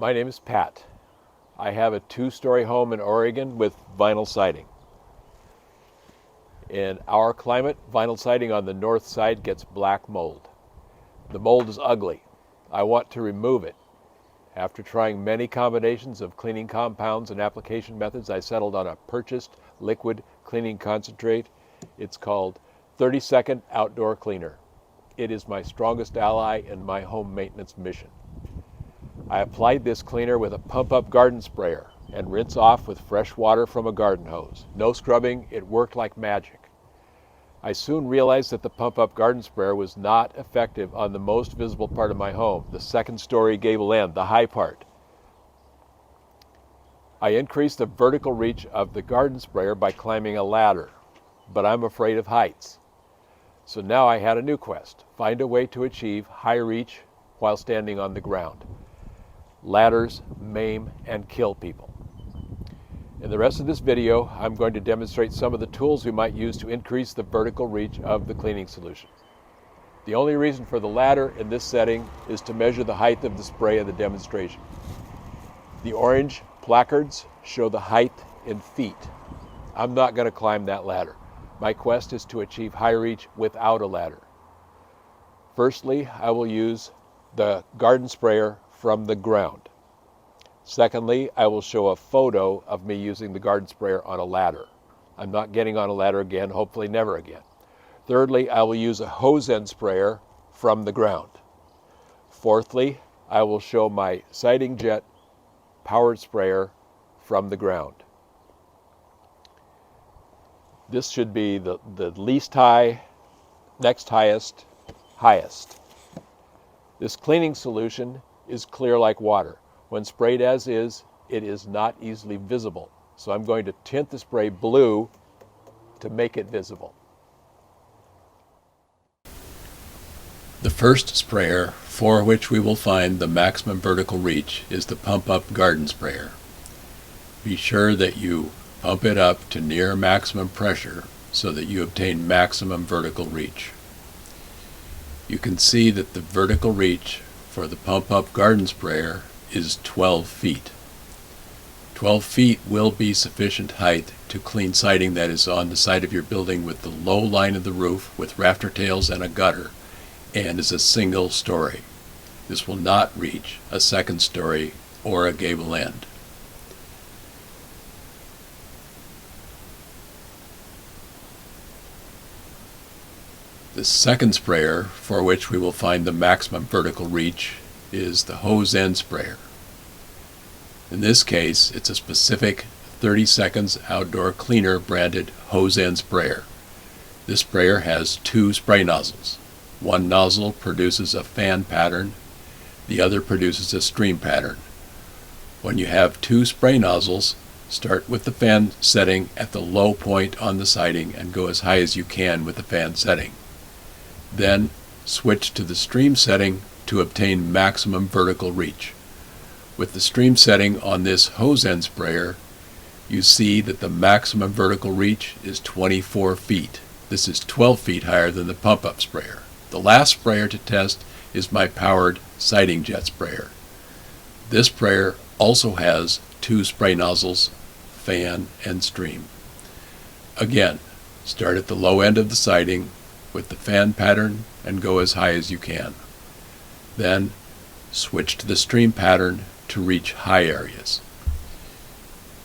My name is Pat. I have a two-story home in Oregon with vinyl siding. In our climate, vinyl siding on the north side gets black mold. The mold is ugly. I want to remove it. After trying many combinations of cleaning compounds and application methods, I settled on a purchased liquid cleaning concentrate. It's called 30-Second Outdoor Cleaner. It is my strongest ally in my home maintenance mission. I applied this cleaner with a pump-up garden sprayer and rinse off with fresh water from a garden hose. No scrubbing, it worked like magic. I soon realized that the pump-up garden sprayer was not effective on the most visible part of my home, the second-story gable end, the high part. I increased the vertical reach of the garden sprayer by climbing a ladder, but I'm afraid of heights. So now I had a new quest: find a way to achieve high reach while standing on the ground. Ladders maim and kill people. In the rest of this video, I'm going to demonstrate some of the tools we might use to increase the vertical reach of the cleaning solution. The only reason for the ladder in this setting is to measure the height of the spray of the demonstration. The orange placards show the height in feet. I'm not going to climb that ladder. My quest is to achieve high reach without a ladder. Firstly, I will use the garden sprayer from the ground. Secondly, I will show a photo of me using the garden sprayer on a ladder. I'm not getting on a ladder again, hopefully never again. Thirdly, I will use a hose end sprayer from the ground. Fourthly, I will show my Siding Jet powered sprayer from the ground. This should be the least high, next highest, highest. This cleaning solution is clear like water. When sprayed as is, it is not easily visible. So I'm going to tint the spray blue to make it visible. The first sprayer for which we will find the maximum vertical reach is the pump-up garden sprayer. Be sure that you pump it up to near maximum pressure so that you obtain maximum vertical reach. You can see that the vertical reach for the pump-up garden sprayer is 12 feet. 12 feet will be sufficient height to clean siding that is on the side of your building with the low line of the roof with rafter tails and a gutter, and is a single story. This will not reach a second story or a gable end. The second sprayer for which we will find the maximum vertical reach is the hose end sprayer. In this case, it's a specific 30 Seconds Outdoor Cleaner branded hose end sprayer. This sprayer has two spray nozzles. One nozzle produces a fan pattern, the other produces a stream pattern. When you have two spray nozzles, start with the fan setting at the low point on the siding and go as high as you can with the fan setting. Then switch to the stream setting to obtain maximum vertical reach. With the stream setting on this hose end sprayer, you see that the maximum vertical reach is 24 feet. This is 12 feet higher than the pump-up sprayer. The last sprayer to test is my powered Siding Jet sprayer. This sprayer also has two spray nozzles, fan and stream. Again, start at the low end of the siding with the fan pattern and go as high as you can. Then switch to the stream pattern to reach high areas.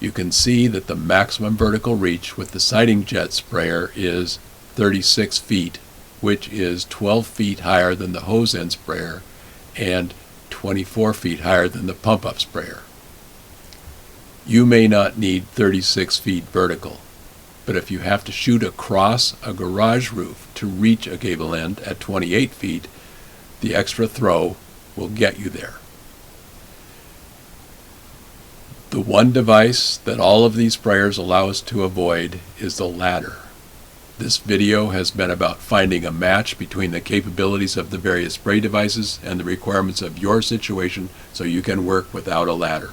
You can see that the maximum vertical reach with the Siding Jet sprayer is 36 feet, which is 12 feet higher than the hose end sprayer and 24 feet higher than the pump-up sprayer. You may not need 36 feet vertical, but if you have to shoot across a garage roof to reach a gable end at 28 feet, the extra throw will get you there. The one device that all of these sprayers allow us to avoid is the ladder. This video has been about finding a match between the capabilities of the various spray devices and the requirements of your situation so you can work without a ladder.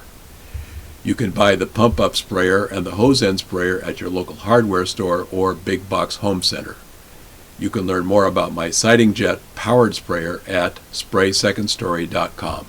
You can buy the pump-up sprayer and the hose end sprayer at your local hardware store or big box home center. You can learn more about my Siding Jet powered sprayer at spraysecondstory.com.